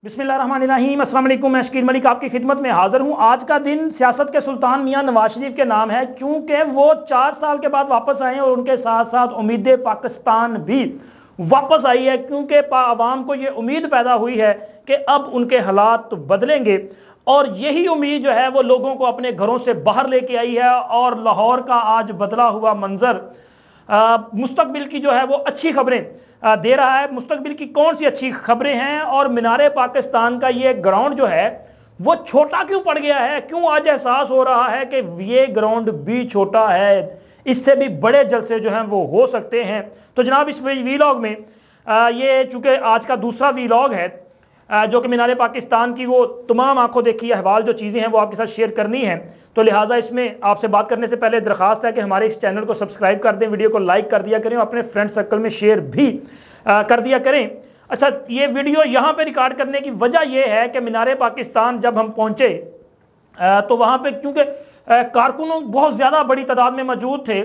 बिस्मिल्लाहिर्रहमानिर्रहीम। अस्सलाम वालेकुम। मैं शकील मलिक आपकी खिदमत में हाजिर हूँ। आज का दिन सियासत के सुल्तान मियां नवाज शरीफ के नाम है, चूंकि वो 4 साल के बाद वापस आए हैं और उनके साथ साथ उम्मीद पाकिस्तान भी वापस आई है, क्योंकि आवाम को ये उम्मीद पैदा हुई है कि अब उनके हालात बदलेंगे और यही उम्मीद जो है वो लोगों को अपने घरों से बाहर लेके आई है। और लाहौर का आज बदला हुआ मंजर मुस्तकबिल की जो है वो अच्छी खबरें दे रहा है। मुस्तकबिल की कौन सी अच्छी खबरें हैं और मीनारे पाकिस्तान का ये ग्राउंड जो है वो छोटा क्यों पड़ गया है, क्यों आज एहसास हो रहा है कि ये ग्राउंड भी छोटा है, इससे भी बड़े जलसे जो हैं वो हो सकते हैं। तो जनाब इस वीलॉग में ये चूंकि आज का दूसरा वीलॉग है जो कि मीनारे पाकिस्तान की वो तमाम आंखों देखी अहवाल जो चीज़ें हैं वो आपके साथ शेयर करनी है, तो लिहाजा इसमें आपसे बात करने से पहले दरखास्त है कि हमारे इस चैनल को सब्सक्राइब कर दें, वीडियो को लाइक कर दिया करें, अपने फ्रेंड सर्कल में शेयर भी कर दिया करें। अच्छा, ये वीडियो यहाँ पे रिकॉर्ड करने की वजह यह है कि मीनारे पाकिस्तान जब हम पहुंचे तो वहाँ पे क्योंकि कारकुनों बहुत ज़्यादा बड़ी तादाद में मौजूद थे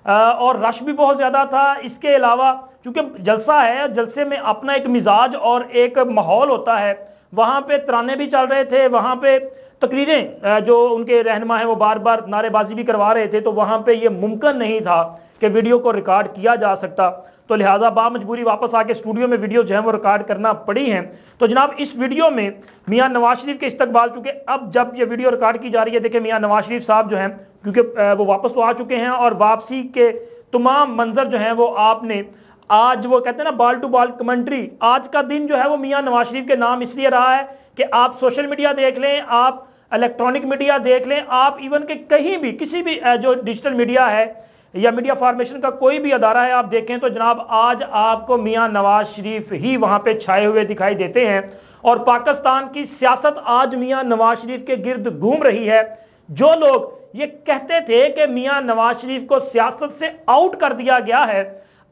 और रश भी बहुत ज़्यादा था। इसके अलावा चूंकि जलसा है, जलसे में अपना एक मिजाज और एक माहौल होता है, वहाँ पे तराने भी चल रहे थे, वहाँ पे तकरीरें जो उनके रहनुमा है वो बार बार नारेबाजी भी करवा रहे थे, तो वहाँ पे ये मुमकिन नहीं था कि वीडियो को रिकॉर्ड किया जा सकता, तो लिहाजा बामजबूरी वापस आके स्टूडियो में वीडियो जो है वो रिकॉर्ड करना पड़ी हैं। तो जनाब इस वीडियो में मियां नवाज शरीफ के इस्तकबाल, चूंकि अब जब ये वीडियो रिकॉर्ड की जा रही है, देखिए मियां नवाज शरीफ साहब जो हैं क्योंकि वो वापस तो आ चुके हैं और वापसी के तमाम मंजर जो हैं वो आपने आज वो कहते हैं ना बाल टू बाल कमेंट्री, आज का दिन जो है वो मियां नवाज शरीफ के नाम इसलिए रहा है कि आप सोशल मीडिया देख लें, आप इलेक्ट्रॉनिक मीडिया देख लें, आप इवन के कहीं भी किसी भी जो डिजिटल मीडिया है या मीडिया फॉर्मेशन का कोई भी अदारा है आप देखें तो जनाब आज आपको मियां नवाज शरीफ ही वहां पे छाए हुए दिखाई देते हैं और पाकिस्तान की सियासत आज मियां नवाज शरीफ के गिर्द घूम रही है। जो लोग ये कहते थे कि मियां नवाज शरीफ को सियासत से आउट कर दिया गया है,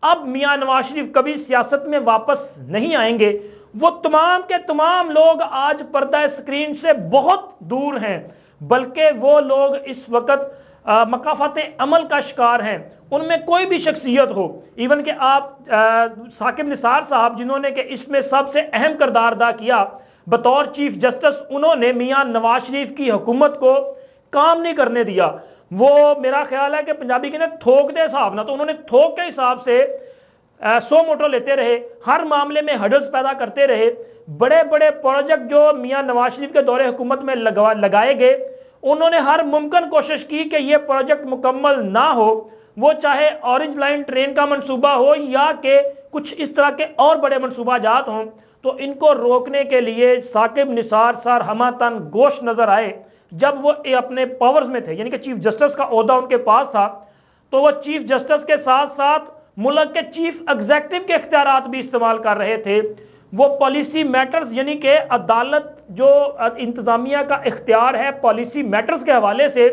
अब मियां नवाज शरीफ कभी सियासत में वापस नहीं आएंगे, वो तमाम के तमाम लोग आज पर्दा स्क्रीन से बहुत दूर हैं, बल्कि वो लोग इस वक्त मकाफात अमल का शिकार हैं। उनमें कोई भी शख्सियत हो, इवन कि आप साकिब निसार साहब जिन्होंने कि इसमें सबसे अहम किरदार अदा किया बतौर चीफ जस्टिस, उन्होंने मियां नवाज शरीफ की हुकूमत को काम नहीं करने दिया। वो मेरा ख्याल है कि पंजाबी के ना थोक दे हिसाब ना, तो उन्होंने थोक के हिसाब से 100 मोटो लेते रहे, हर मामले में हडल्स पैदा करते रहे। बड़े बड़े प्रोजेक्ट जो मियां नवाज शरीफ के दौरे हुकूमत में लगाए गए, उन्होंने हर मुमकिन कोशिश की कि यह प्रोजेक्ट मुकम्मल ना हो, वो चाहे ऑरेंज लाइन ट्रेन का मंसूबा हो या कि कुछ इस तरह के और बड़े मंसूबा जात हों, तो इनको रोकने के लिए साकिब निसार सर हमातन गोश नजर आए। जब वो अपने पावर्स में थे, यानी कि चीफ जस्टिस का ओहदा उनके पास था, तो वो चीफ जस्टिस के साथ साथ मुल्क के चीफ एग्जीक्यूटिव के इख्तियारात भी इस्तेमाल कर रहे थे। वो पॉलिसी मैटर्स यानी कि अदालत जो इंतजामिया का इख्तियार है पॉलिसी मैटर्स के हवाले से,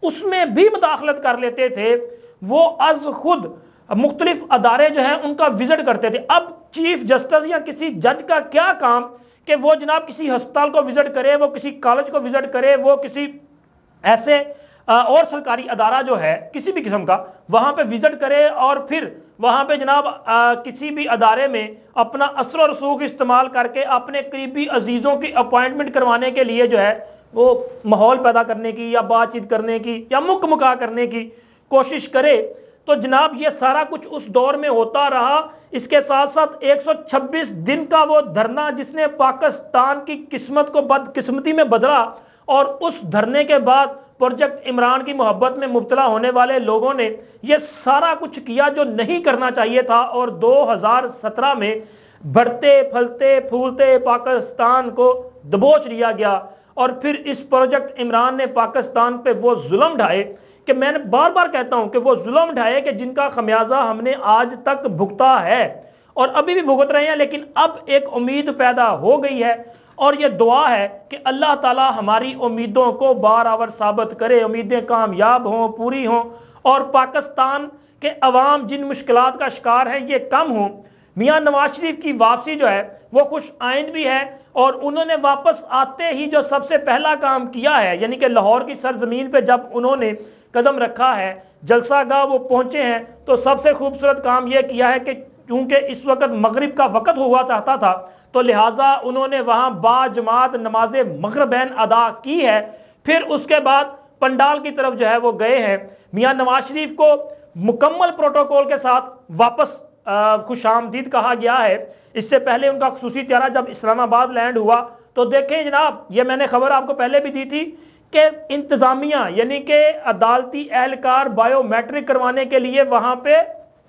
उसमें भी मुदाखलत कर लेते थे। वो अज खुद मुख्तलिफ अदारे जो हैं उनका विजिट करते थे। अब चीफ जस्टिस या किसी जज का क्या काम कि वो जनाब किसी अस्पताल को विजिट करे, वो किसी कॉलेज को विजिट करे, वो किसी ऐसे और सरकारी अदारा जो है किसी भी किस्म का वहां पे विजिट करे और फिर वहां पे जनाब किसी भी अदारे में अपना असर और रसूख इस्तेमाल करके अपने करीबी अजीजों की अपॉइंटमेंट करवाने के लिए जो है वो माहौल पैदा करने की या बातचीत करने की या मुक्का करने की कोशिश करे। तो जनाब ये सारा कुछ उस दौर में होता रहा। इसके साथ साथ 126 दिन का वो धरना जिसने पाकिस्तान की किस्मत को बदकिस्मती में बदला, और उस धरने के बाद प्रोजेक्ट इमरान की मोहब्बत में मुब्तला होने वाले लोगों ने यह सारा कुछ किया जो नहीं करना चाहिए था, और 2017 में बढ़ते फलते फूलते पाकिस्तान को दबोच लिया गया। और फिर इस प्रोजेक्ट इमरान ने पाकिस्तान पे वो जुल्म ढाए कि मैंने बार बार कहता हूं कि वो जुल्म ढाए कि जिनका खमियाजा हमने आज तक भुगता है और अभी भी भुगत रहे हैं, लेकिन अब एक उम्मीद पैदा हो गई है और ये दुआ है कि अल्लाह ताला हमारी उम्मीदों को बारावर साबित करे, उम्मीदें कामयाब हों, पूरी हों और पाकिस्तान के अवाम जिन मुश्किलात का शिकार है ये कम हों। मियां नवाज शरीफ की वापसी जो है वो खुश आइंद भी है, और उन्होंने वापस आते ही जो सबसे पहला काम किया है, यानी कि लाहौर की सरजमीन पे जब उन्होंने कदम रखा है, जलसा गाह वो पहुंचे हैं, तो सबसे खूबसूरत काम यह किया है कि चूंकि इस वक्त मगरिब का वक्त हुआ चाहता था, تو لہٰذا انہوں نے وہاں باجماعت نماز مغربین ادا کی ہے. پھر اس کے بعد پنڈال کی طرف جو ہے وہ گئے ہیں. میاں نواز شریف کو مکمل پروٹوکول کے ساتھ واپس خوش آمدید کہا گیا ہے. اس سے پہلے ان کا خصوصی طیارہ جب اسلام آباد لینڈ ہوا تو دیکھیں جناب، یہ میں نے خبر آپ کو پہلے بھی دی تھی کہ انتظامیہ یعنی کہ عدالتی اہلکار بایو میٹرک کروانے کے لیے وہاں پہ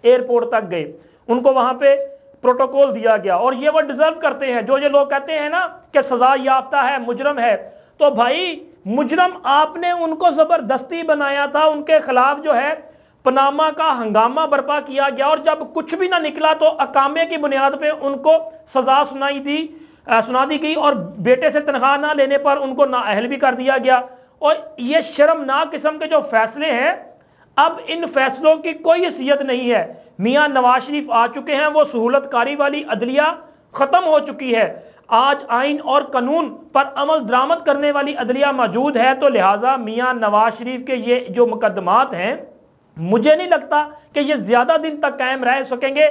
ایئرپورٹ تک گئے. ان کو وہاں پہ پروٹوکول دیا گیا اور یہ وہ ڈیزرو کرتے ہیں. جو یہ لوگ کہتے ہیں نا کہ سزا یافتہ ہے، مجرم ہے، تو بھائی مجرم آپ نے ان کو زبردستی بنایا تھا. ان کے خلاف جو ہے پاناما کا ہنگامہ برپا کیا گیا اور جب کچھ بھی نہ نکلا تو اقامے کی بنیاد پہ ان کو سزا سنا دی گئی اور بیٹے سے تنخواہ نہ لینے پر ان کو نااہل بھی کر دیا گیا. اور یہ شرمناک قسم کے جو فیصلے ہیں، اب ان فیصلوں کی کوئی حیثیت نہیں ہے. میاں نواز شریف آ چکے ہیں، وہ سہولت کاری والی عدلیہ ختم ہو چکی ہے. آج آئین اور قانون پر عمل درآمد کرنے والی عدلیہ موجود ہے. تو لہٰذا میاں نواز شریف کے یہ جو مقدمات ہیں، مجھے نہیں لگتا کہ یہ زیادہ دن تک قائم رہ سکیں گے.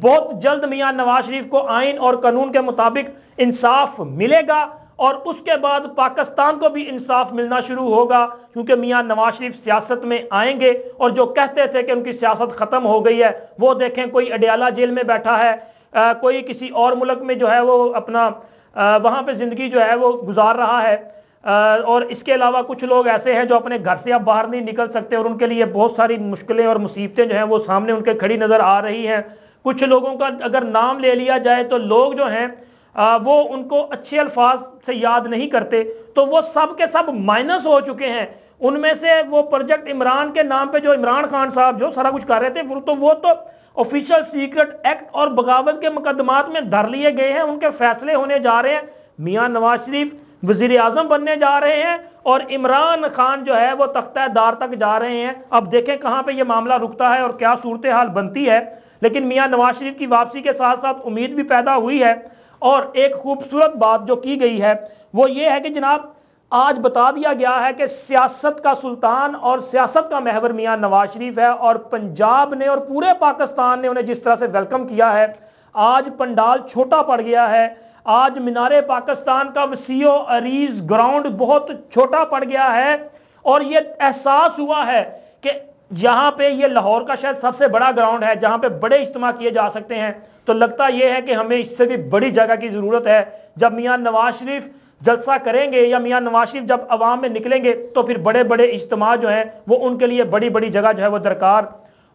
بہت جلد میاں نواز شریف کو آئین اور قانون کے مطابق انصاف ملے گا اور اس کے بعد پاکستان کو بھی انصاف ملنا شروع ہوگا، کیونکہ میاں نواز شریف سیاست میں آئیں گے. اور جو کہتے تھے کہ ان کی سیاست ختم ہو گئی ہے، وہ دیکھیں کوئی اڈیالہ جیل میں بیٹھا ہے، کوئی کسی اور ملک میں جو ہے وہ اپنا وہاں پہ زندگی جو ہے وہ گزار رہا ہے. اور اس کے علاوہ کچھ لوگ ایسے ہیں جو اپنے گھر سے اب باہر نہیں نکل سکتے اور ان کے لیے بہت ساری مشکلیں اور مصیبتیں جو ہیں وہ سامنے ان کے کھڑی نظر آ رہی ہیں. کچھ لوگوں کا اگر نام لے لیا جائے تو لوگ جو ہیں وہ ان کو اچھے الفاظ سے یاد نہیں کرتے، تو وہ سب کے سب مائنس ہو چکے ہیں. ان میں سے وہ پروجیکٹ عمران کے نام پہ جو عمران خان صاحب جو سارا کچھ کر رہے تھے، وہ تو آفیشل سیکرٹ ایکٹ اور بغاوت کے مقدمات میں دھر لیے گئے ہیں. ان کے فیصلے ہونے جا رہے ہیں. میاں نواز شریف وزیر اعظم بننے جا رہے ہیں اور عمران خان جو ہے وہ تختہ دار تک جا رہے ہیں. اب دیکھیں کہاں پہ یہ معاملہ رکتا ہے اور کیا صورتحال بنتی ہے. لیکن میاں نواز شریف کی واپسی کے ساتھ ساتھ امید بھی پیدا ہوئی ہے. اور ایک خوبصورت بات جو کی گئی ہے وہ یہ ہے کہ جناب آج بتا دیا گیا ہے کہ سیاست کا سلطان اور سیاست کا محور میاں نواز شریف ہے. اور پنجاب نے اور پورے پاکستان نے انہیں جس طرح سے ویلکم کیا ہے، آج پنڈال چھوٹا پڑ گیا ہے. آج مینار پاکستان کا وسیع و عریض گراؤنڈ بہت چھوٹا پڑ گیا ہے. اور یہ احساس ہوا ہے کہ جہاں پہ یہ لاہور کا شاید سب سے بڑا گراؤنڈ ہے جہاں پہ بڑے اجتماع کیے جا سکتے ہیں، تو لگتا یہ ہے کہ ہمیں اس سے بھی بڑی جگہ کی ضرورت ہے. جب میاں نواز شریف جلسہ کریں گے یا میاں نواز شریف جب عوام میں نکلیں گے تو پھر بڑے بڑے اجتماع جو ہیں وہ ان کے لیے بڑی بڑی جگہ جو ہے وہ درکار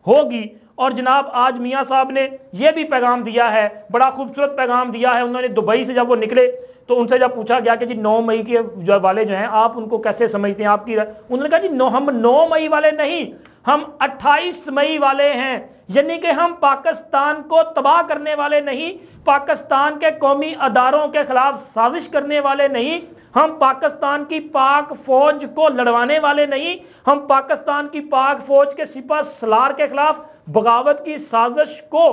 ہوگی. اور جناب آج میاں صاحب نے یہ بھی پیغام دیا ہے، بڑا خوبصورت پیغام دیا ہے. انہوں نے دبئی سے جب وہ نکلے تو ان سے جب پوچھا گیا کہ جی 9 مئی کے جو والے جو ہیں آپ ان کو کیسے سمجھتے ہیں، آپ کی انہوں نے کہا جی ہم 9 مئی والے نہیں، ہم 28 مئی والے ہیں. یعنی کہ ہم پاکستان کو تباہ کرنے والے نہیں، پاکستان کے قومی اداروں کے خلاف سازش کرنے والے نہیں، ہم پاکستان کی پاک فوج کو لڑوانے والے نہیں، ہم پاکستان کی پاک فوج کے سپہ سالار کے خلاف بغاوت کی سازش کو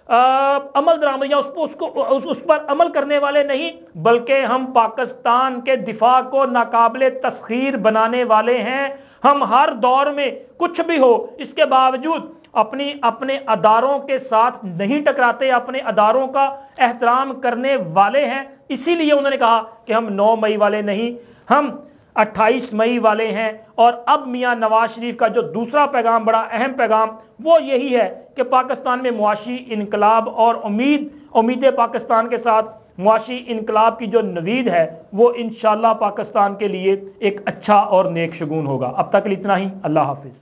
عمل درآمد یا اس پر عمل کرنے والے نہیں، بلکہ ہم پاکستان کے دفاع کو ناقابل تسخیر بنانے والے ہیں. ہم ہر دور میں کچھ بھی ہو اس کے باوجود اپنے اداروں کے ساتھ نہیں ٹکراتے، اپنے اداروں کا احترام کرنے والے ہیں. اسی لیے انہوں نے کہا کہ ہم 9 مئی والے نہیں، ہم 28 مئی والے ہیں. اور اب میاں نواز شریف کا جو دوسرا پیغام، بڑا اہم پیغام، وہ یہی ہے کہ پاکستان میں معاشی انقلاب اور امید پاکستان کے ساتھ معاشی انقلاب کی جو نوید ہے وہ انشاءاللہ پاکستان کے لیے ایک اچھا اور نیک شگون ہوگا. اب تک اتنا ہی. اللہ حافظ.